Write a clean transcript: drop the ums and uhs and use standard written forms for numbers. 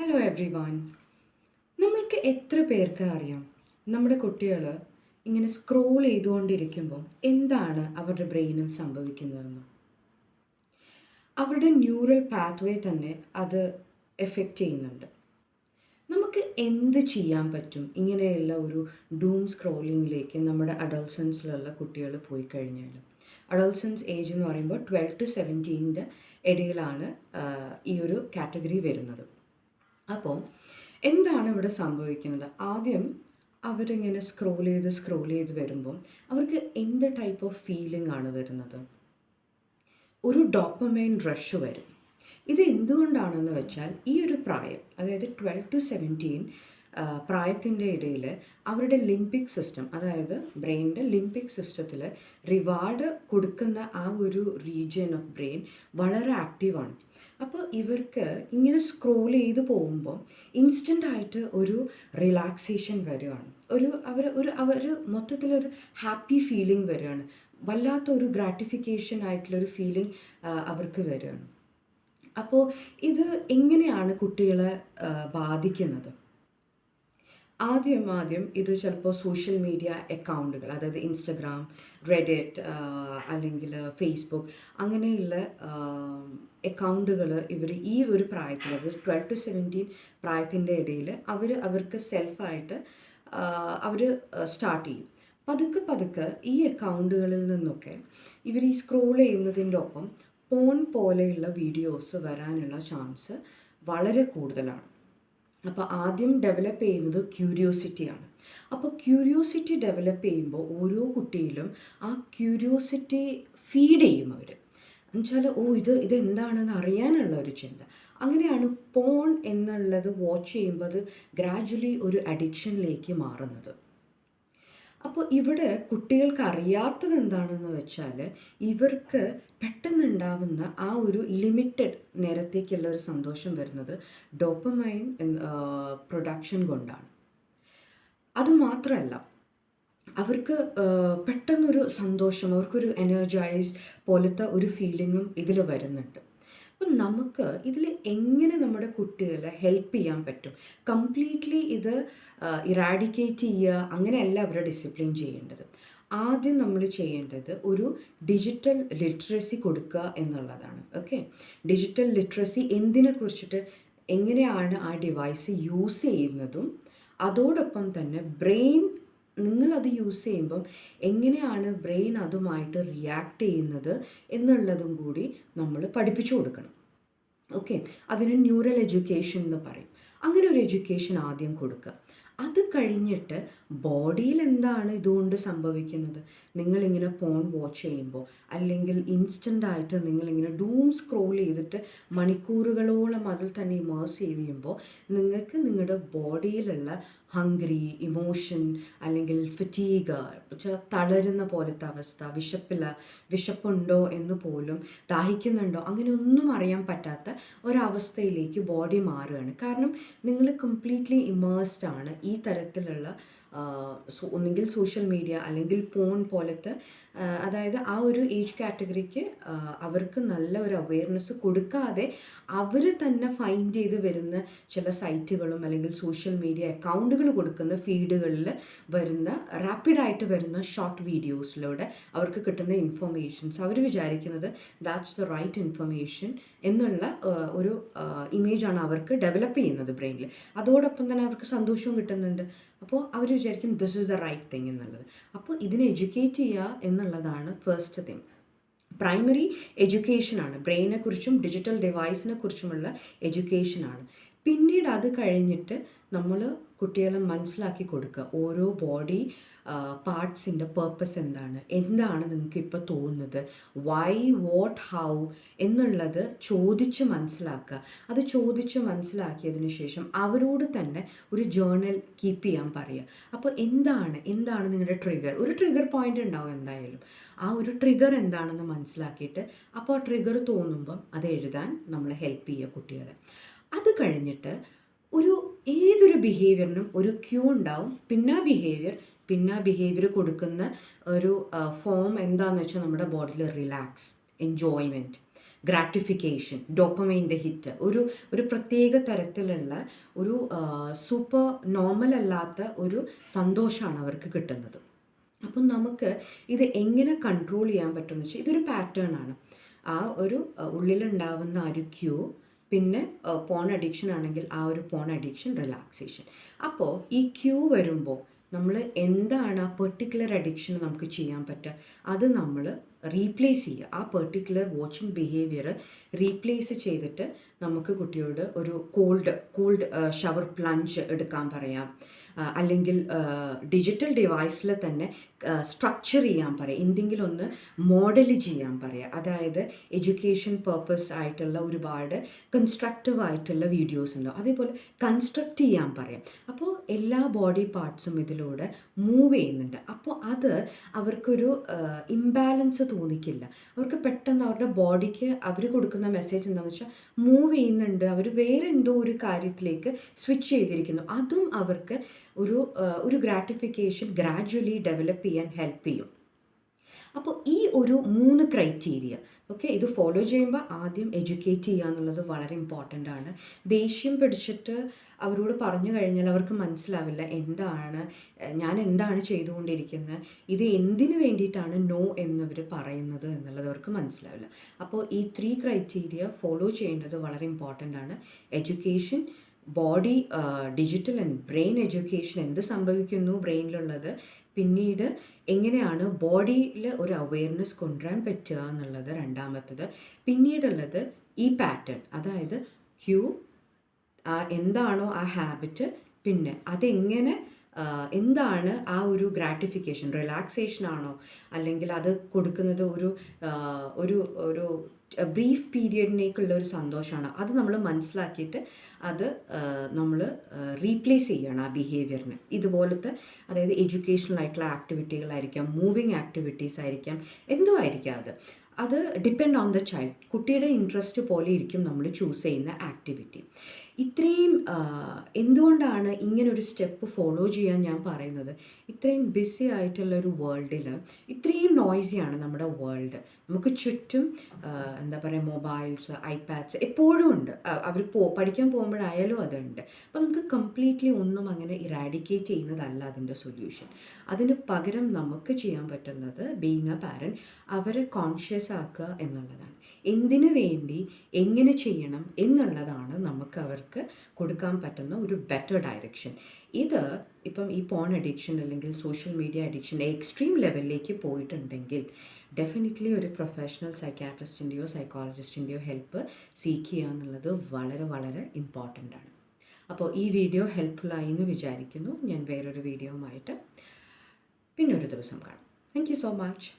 Hello every one. നമ്മൾക്ക് എത്ര പേർക്ക് അറിയാം നമ്മുടെ കുട്ടികൾ ഇങ്ങനെ സ്ക്രോൾ ചെയ്തുകൊണ്ടിരിക്കുമ്പോൾ എന്താണ് അവരുടെ ബ്രെയിനിൽ സംഭവിക്കുന്നതെന്ന്? അവരുടെ ന്യൂറൽ പാത്വേ തന്നെ അത് എഫക്റ്റ് ചെയ്യുന്നുണ്ട്. നമുക്ക് എന്ത് ചെയ്യാൻ പറ്റും ഇങ്ങനെയുള്ള ഒരു ഡൂം സ്ക്രോളിങ്ങിലേക്ക് നമ്മുടെ അഡോൾസൻസിലുള്ള കുട്ടികൾ പോയി കഴിഞ്ഞാൽ? അഡോൾസൻസ് ഏജ് എന്ന് പറയുമ്പോൾ 12 to 17 ഇടയിലാണ് ഈ ഒരു കാറ്റഗറി വരുന്നത്. അപ്പോൾ എന്താണ് ഇവിടെ സംഭവിക്കുന്നത്? ആദ്യം അവരിങ്ങനെ സ്ക്രോൾ ചെയ്ത് വരുമ്പം അവർക്ക് എന്ത് ടൈപ്പ് ഓഫ് ഫീലിംഗ് ആണ് വരുന്നത്? ഒരു ഡോപ്പമൈൻ റഷ് വരും. ഇത് എന്തുകൊണ്ടാണെന്ന് വെച്ചാൽ ഈ ഒരു പ്രായം, അതായത് 12 to 17 പ്രായത്തിൻ്റെ ഇടയിൽ അവരുടെ ലിംപിക് സിസ്റ്റം, അതായത് ബ്രെയിനിൻ്റെ ലിംപിക് സിസ്റ്റത്തിൽ റിവാർഡ് കൊടുക്കുന്ന ആ ഒരു റീജിയൻ ഓഫ് ബ്രെയിൻ വളരെ ആക്റ്റീവാണ്. അപ്പോൾ ഇവർക്ക് ഇങ്ങനെ സ്ക്രോൾ ചെയ്ത് പോകുമ്പോൾ ഇൻസ്റ്റൻ്റ് ആയിട്ട് ഒരു റിലാക്സേഷൻ വരികയാണ്. അവർ മൊത്തത്തിലൊരു ഹാപ്പി ഫീലിംഗ് വരികയാണ്. വല്ലാത്തൊരു ഗ്രാറ്റിഫിക്കേഷൻ ആയിട്ടുള്ളൊരു ഫീലിംഗ് അവർക്ക് വരികയാണ്. അപ്പോൾ ഇത് എങ്ങനെയാണ് കുട്ടികളെ ബാധിക്കുന്നത്? ആദ്യം ഇത് ചിലപ്പോൾ സോഷ്യൽ മീഡിയ അക്കൗണ്ടുകൾ, അതായത് ഇൻസ്റ്റഗ്രാം, റെഡിറ്റ്, അല്ലെങ്കിൽ ഫേസ്ബുക്ക്, അങ്ങനെയുള്ള അക്കൗണ്ടുകൾ ഇവർ ഈ ഒരു പ്രായത്തിൽ, അതായത് 12 to 17 പ്രായത്തിൻ്റെ ഇടയിൽ അവർക്ക് സെൽഫായിട്ട് അവർ സ്റ്റാർട്ട് ചെയ്യും. പതുക്കെ ഈ അക്കൗണ്ടുകളിൽ നിന്നൊക്കെ ഇവർ ഈ സ്ക്രോൾ ചെയ്യുന്നതിൻ്റെ ഒപ്പം പോൺ പോലെയുള്ള വീഡിയോസ് വരാനുള്ള ചാൻസ് വളരെ കൂടുതലാണ്. അപ്പോൾ ആദ്യം ഡെവലപ്പ് ചെയ്യുന്നത് ക്യൂരിയോസിറ്റിയാണ്. അപ്പോൾ ക്യൂരിയോസിറ്റി ഡെവലപ്പ് ചെയ്യുമ്പോൾ ഓരോ കുട്ടിയിലും ആ ക്യൂരിയോസിറ്റി ഫീഡ് ചെയ്യും അവർ. എന്നുവെച്ചാൽ ഇതെന്താണെന്ന് അറിയാനുള്ള ഒരു ചിന്ത. അങ്ങനെയാണ് പോൺ എന്നുള്ളത് വാച്ച് ചെയ്യുമ്പോൾ അത് ഗ്രാജ്വലി ഒരു അഡിക്ഷനിലേക്ക് മാറുന്നത്. അപ്പോൾ ഇവിടെ കുട്ടികൾക്ക് അറിയാത്തത് എന്താണെന്ന് വെച്ചാൽ ഇവർക്ക് പെട്ടെന്നുണ്ടാവുന്ന ആ ഒരു ലിമിറ്റഡ് നേരത്തേക്കുള്ള ഒരു സന്തോഷം വരുന്നത് ഡോപ്പമൈൻ പ്രൊഡക്ഷൻ കൊണ്ടാണ്. അതുമാത്രമല്ല, അവർക്ക് പെട്ടെന്നൊരു സന്തോഷം, അവർക്കൊരു എനർജൈസ് പോലത്തെ ഒരു ഫീലിങ്ങും ഇതിൽ വരുന്നുണ്ട്. അപ്പം നമുക്ക് ഇതിൽ എങ്ങനെ നമ്മുടെ കുട്ടികളെ ഹെൽപ്പ് ചെയ്യാൻ പറ്റും? കംപ്ലീറ്റ്ലി ഇത് ഇറാഡിക്കേറ്റ് ചെയ്യുക അങ്ങനെയല്ല അവരെ ഡിസിപ്ലിൻ ചെയ്യേണ്ടത്. ആദ്യം നമ്മൾ ചെയ്യേണ്ടത് ഒരു ഡിജിറ്റൽ ലിറ്ററസി കൊടുക്കുക എന്നുള്ളതാണ്. ഓക്കെ, ഡിജിറ്റൽ ലിറ്ററസി എന്തിനെക്കുറിച്ചിട്ട്, എങ്ങനെയാണ് ആ ഡിവൈസ് യൂസ് ചെയ്യുന്നതും അതോടൊപ്പം തന്നെ ബ്രെയിൻ നിങ്ങളത് യൂസ് ചെയ്യുമ്പം എങ്ങനെയാണ് ബ്രെയിൻ അതുമായിട്ട് റിയാക്ട് ചെയ്യുന്നത് എന്നുള്ളതും കൂടി നമ്മൾ പഠിപ്പിച്ചു കൊടുക്കണം. ഓക്കെ, അതിന് ന്യൂറൽ എഡ്യൂക്കേഷൻ എന്ന് പറയും. അങ്ങനെ ഒരു എഡ്യൂക്കേഷൻ ആദ്യം കൊടുക്കുക. അത് കഴിഞ്ഞിട്ട് ബോഡിയിൽ എന്താണ് ഇതുകൊണ്ട് സംഭവിക്കുന്നത്? നിങ്ങളിങ്ങനെ ഫോൺ വാച്ച് ചെയ്യുമ്പോൾ, അല്ലെങ്കിൽ ഇൻസ്റ്റൻ്റായിട്ട് നിങ്ങളിങ്ങനെ ഡൂം സ്ക്രോൾ ചെയ്തിട്ട് മണിക്കൂറുകളോളം അതിൽ തന്നെ ഇമേഴ്സ് ചെയ്യുമ്പോൾ നിങ്ങൾക്ക് നിങ്ങളുടെ ബോഡിയിലുള്ള ഹംഗ്രി, ഇമോഷൻ, അല്ലെങ്കിൽ ഫറ്റീഗ്, തളരുന്ന പോലത്തെ അവസ്ഥ, വിശപ്പുണ്ടോ എന്ന് പോലും, ദാഹിക്കുന്നുണ്ടോ, അങ്ങനെയൊന്നും അറിയാൻ പറ്റാത്ത ഒരവസ്ഥയിലേക്ക് ബോഡി മാറുകയാണ്. കാരണം നിങ്ങൾ കംപ്ലീറ്റ്ലി ഇമേഴ്സ്ഡ് ആണ് ഈ തരത്തിലുള്ള ഒന്നുകിൽ സോഷ്യൽ മീഡിയ അല്ലെങ്കിൽ ഫോൺ പോലത്തെ, അതായത് ആ ഒരു ഏജ് കാറ്റഗറിക്ക് അവർക്ക് നല്ല ഒരു അവെയർനെസ് കൊടുക്കാതെ അവർ തന്നെ ഫൈൻഡ് ചെയ്ത് വരുന്ന ചില സൈറ്റുകളും അല്ലെങ്കിൽ സോഷ്യൽ മീഡിയ അക്കൗണ്ടുകൾ കൊടുക്കുന്ന ഫീഡുകളിൽ വരുന്ന റാപ്പിഡായിട്ട് വരുന്ന ഷോർട്ട് വീഡിയോസിലൂടെ അവർക്ക് കിട്ടുന്ന ഇൻഫർമേഷൻസ് അവർ വിചാരിക്കുന്നത് ദാറ്റ്സ് ദ റൈറ്റ് ഇൻഫർമേഷൻ എന്നുള്ള ഒരു ഇമേജാണ് അവർക്ക് ഡെവലപ്പ് ചെയ്യുന്നത് ബ്രെയിനിൽ. അതോടൊപ്പം തന്നെ അവർക്ക് സന്തോഷവും കിട്ടുന്നുണ്ട്. അപ്പോൾ അവർ വിചാരിക്കും this is the right thing എന്നുള്ളത്. അപ്പോൾ ഇതിനെ എഡ്യൂക്കേറ്റ് ചെയ്യുക എന്നുള്ളതാണ് ഫസ്റ്റ് തിങ്. പ്രൈമറി എഡ്യൂക്കേഷനാണ്, ബ്രെയിനെക്കുറിച്ചും ഡിജിറ്റൽ ഡിവൈസിനെ കുറിച്ചുമുള്ള എഡ്യൂക്കേഷനാണ്. പിന്നീട് അത് കഴിഞ്ഞിട്ട് നമ്മൾ കുട്ടികളെ മനസ്സിലാക്കി കൊടുക്കുക ഓരോ ബോഡി പാർട്സിൻ്റെ പേർപ്പസ് എന്താണ് നിങ്ങൾക്ക് ഇപ്പോൾ തോന്നുന്നത്, വൈ, വാട്ട്, ഹൗ എന്നുള്ളത് ചോദിച്ച് മനസ്സിലാക്കുക. അത് ചോദിച്ച് മനസ്സിലാക്കിയതിന് ശേഷം അവരോട് തന്നെ ഒരു ജേർണൽ കീപ്പ് ചെയ്യാൻ പറയുക. അപ്പോൾ എന്താണ് നിങ്ങളുടെ ട്രിഗർ, ഒരു ട്രിഗർ പോയിൻ്റ് ഉണ്ടാവും എന്തായാലും. ആ ഒരു ട്രിഗർ എന്താണെന്ന് മനസ്സിലാക്കിയിട്ട് അപ്പോൾ ട്രിഗർ തോന്നുമ്പം അത് എഴുതാൻ നമ്മൾ ഹെൽപ്പ് ചെയ്യുക കുട്ടികളെ. അത് കഴിഞ്ഞിട്ട് ഏതൊരു ബിഹേവിയറിനും ഒരു ക്യൂ ഉണ്ടാവും. പിന്നെ ബിഹേവിയർ കൊടുക്കുന്ന ഒരു ഫോം എന്താണെന്ന് വെച്ചാൽ നമ്മുടെ ബോഡിയിൽ റിലാക്സ്, എൻജോയ്മെൻറ്റ്. ഗ്രാറ്റിഫിക്കേഷൻ, ഡോപ്പമൈൻ്റെ ഹിറ്റ്, ഒരു പ്രത്യേക തരത്തിലുള്ള ഒരു സൂപ്പർ നോർമൽ അല്ലാത്ത ഒരു സന്തോഷമാണ് അവർക്ക് കിട്ടുന്നത്. അപ്പം നമുക്ക് ഇത് എങ്ങനെ കൺട്രോൾ ചെയ്യാൻ പറ്റുമെന്ന് വെച്ചാൽ ഇതൊരു പാറ്റേൺ ആണ്. ആ ഒരു ഉള്ളിലുണ്ടാവുന്ന ആ ഒരു ക്യൂ, പിന്നെ പോൺ അഡിക്ഷൻ ആണെങ്കിൽ ആ ഒരു പോൺ അഡിക്ഷൻ, റിലാക്സേഷൻ. അപ്പോൾ ഈ ക്യൂ വരുമ്പോൾ നമ്മൾ എന്താണ് ആ പെർട്ടിക്കുലർ അഡിക്ഷൻ നമുക്ക് ചെയ്യാൻ പറ്റുക, അത് നമ്മൾ റീപ്ലേസ് ചെയ്യുക. ആ പെർട്ടിക്കുലർ വാച്ചിങ് ബിഹേവിയർ റീപ്ലേസ് ചെയ്തിട്ട് നമുക്ക് കുട്ടിയോട് ഒരു കോൾഡ് ഷവർ പ്ലഞ്ച് എടുക്കാൻ പറയാം. അല്ലെങ്കിൽ ഡിജിറ്റൽ ഡിവൈസിൽ തന്നെ സ്ട്രക്ചർ ചെയ്യാൻ പറയാം, എന്തെങ്കിലും ഒന്ന് മോഡൽ ചെയ്യാൻ പറയാം. അതായത് എഡ്യൂക്കേഷൻ പർപ്പസ് ആയിട്ടുള്ള ഒരുപാട് കൺസ്ട്രക്റ്റീവ് ആയിട്ടുള്ള വീഡിയോസ് ഉണ്ടോ, അതേപോലെ കൺസ്ട്രക്റ്റ് ചെയ്യാൻ പറയാം. അപ്പോൾ എല്ലാ ബോഡി പാർട്സും ഇതിലൂടെ മൂവ് ചെയ്യുന്നുണ്ട്. അപ്പോൾ അത് അവർക്കൊരു ഇംബാലൻസ് തോന്നിക്കില്ല. അവർക്ക് പെട്ടെന്ന് അവരുടെ ബോഡിക്ക് അവർ കൊടുക്കുന്ന മെസ്സേജ് എന്താണെന്ന് വെച്ചാൽ മൂവ് ചെയ്യുന്നുണ്ട്, അവർ വേറെ എന്തോ ഒരു കാര്യത്തിലേക്ക് സ്വിച്ച് ചെയ്തിരിക്കുന്നു. അതും അവർക്ക് ഒരു ഗ്രാറ്റിഫിക്കേഷൻ ഗ്രാജ്വലി ഡെവലപ്പ് ചെയ്യാൻ ഹെൽപ്പ് ചെയ്യും. അപ്പോൾ ഈ ഒരു 3 ക്രൈറ്റീരിയ ഇത് ഫോളോ ചെയ്യുമ്പോൾ ആദ്യം എഡ്യൂക്കേറ്റ് ചെയ്യുക എന്നുള്ളത് വളരെ ഇമ്പോർട്ടൻ്റ് ആണ്. ദേഷ്യം പിടിച്ചിട്ട് അവരോട് പറഞ്ഞു കഴിഞ്ഞാൽ അവർക്ക് മനസ്സിലാവില്ല ഞാൻ എന്താണ് ചെയ്തുകൊണ്ടിരിക്കുന്നത്, ഇത് എന്തിനു വേണ്ടിയിട്ടാണ് നോ എന്നവർ പറയുന്നത് എന്നുള്ളത് അവർക്ക് മനസ്സിലാവില്ല. അപ്പോൾ ഈ 3 ക്രൈറ്റീരിയ ഫോളോ ചെയ്യേണ്ടത് വളരെ ഇമ്പോർട്ടൻ്റ് ആണ്. Education, body, digital and brain education, എന്ത് സംഭവിക്കുന്നു ബ്രെയിനിലുള്ളത്, പിന്നീട് എങ്ങനെയാണ് ബോഡിയിൽ ഒരു അവെയർനെസ് കൊണ്ടുവരാൻ പറ്റുക എന്നുള്ളത് രണ്ടാമത്തത്. പിന്നീടുള്ളത് ഈ പാറ്റേൺ, അതായത് ക്യൂ, എന്താണോ ആ ഹാബിറ്റ്, പിന്നെ അതെങ്ങനെ എന്താണ് ആ ഒരു ഗ്രാറ്റിഫിക്കേഷൻ, റിലാക്സേഷൻ ആണോ, അല്ലെങ്കിൽ അത് കൊടുക്കുന്നത് ഒരു ബ്രീഫ് പീരിയഡിനേക്കുള്ള ഒരു സന്തോഷമാണ്, അത് നമ്മൾ മനസ്സിലാക്കിയിട്ട് അത് നമ്മൾ റീപ്ലേസ് ചെയ്യണം ആ ബിഹേവിയറിന്. ഇതുപോലത്തെ, അതായത് എഡ്യൂക്കേഷണൽ ആയിട്ടുള്ള ആക്ടിവിറ്റികളായിരിക്കാം, മൂവിങ് ആക്ടിവിറ്റീസ് ആയിരിക്കാം, എന്തോ ആയിരിക്കാം. അത് ഡിപ്പെൻഡ് ഓൺ ദ ചൈൽഡ്. കുട്ടിയുടെ ഇൻട്രസ്റ്റ് പോലെ ഇരിക്കും നമ്മൾ ചൂസ് ചെയ്യുന്ന ആക്ടിവിറ്റി. ഇത്രയും എന്തുകൊണ്ടാണ് ഇങ്ങനൊരു സ്റ്റെപ്പ് ഫോളോ ചെയ്യാൻ ഞാൻ പറയുന്നത്, ഇത്രയും ബിസി ആയിട്ടുള്ള ഒരു വേൾഡിൽ, ഇത്രയും നോയ്സിയാണ് നമ്മുടെ വേൾഡ്. നമുക്ക് ചുറ്റും എന്താ പറയുക, മൊബൈൽസ്, ഐപാഡ്സ് എപ്പോഴും ഉണ്ട്. അവർ പഠിക്കാൻ പോകുമ്പോഴായാലും അതുണ്ട്. അപ്പോൾ നമുക്ക് കംപ്ലീറ്റ്ലി ഒന്നും അങ്ങനെ ഇറാഡിക്കേറ്റ് ചെയ്യുന്നതല്ല അതിൻ്റെ സൊല്യൂഷൻ. അതിന് പകരം നമുക്ക് ചെയ്യാൻ പറ്റുന്നത്, ബീയിങ് എ പാരൻറ്റ്, അവരെ കോൺഷ്യസ് ആക്കുക എന്നുള്ളതാണ്. എന്തിനു വേണ്ടി, എങ്ങനെ ചെയ്യണം എന്നുള്ളതാണ് നമുക്ക് അവർക്ക് കൊടുക്കാൻ പറ്റുന്ന ഒരു ബെറ്റർ ഡയറക്ഷൻ. ഇപ്പം ഈ പോൺ അഡിക്ഷൻ അല്ലെങ്കിൽ സോഷ്യൽ മീഡിയ അഡിക്ഷൻ എക്സ്ട്രീം ലെവലിലേക്ക് പോയിട്ടുണ്ടെങ്കിൽ ഡെഫിനറ്റ്ലി ഒരു പ്രൊഫഷണൽ സൈക്കാട്രിസ്റ്റിൻ്റെയോ സൈക്കോളജിസ്റ്റിൻ്റെയോ ഹെൽപ്പ് സീക്ക് ചെയ്യുക എന്നുള്ളത് വളരെ വളരെ ഇമ്പോർട്ടൻ്റ് ആണ്. അപ്പോൾ ഈ വീഡിയോ ഹെൽപ്ഫുള്ളായി എന്ന് വിചാരിക്കുന്നു. ഞാൻ വേറൊരു വീഡിയോയുമായിട്ട് പിന്നൊരു ദിവസം കാണാം. Thank you so much.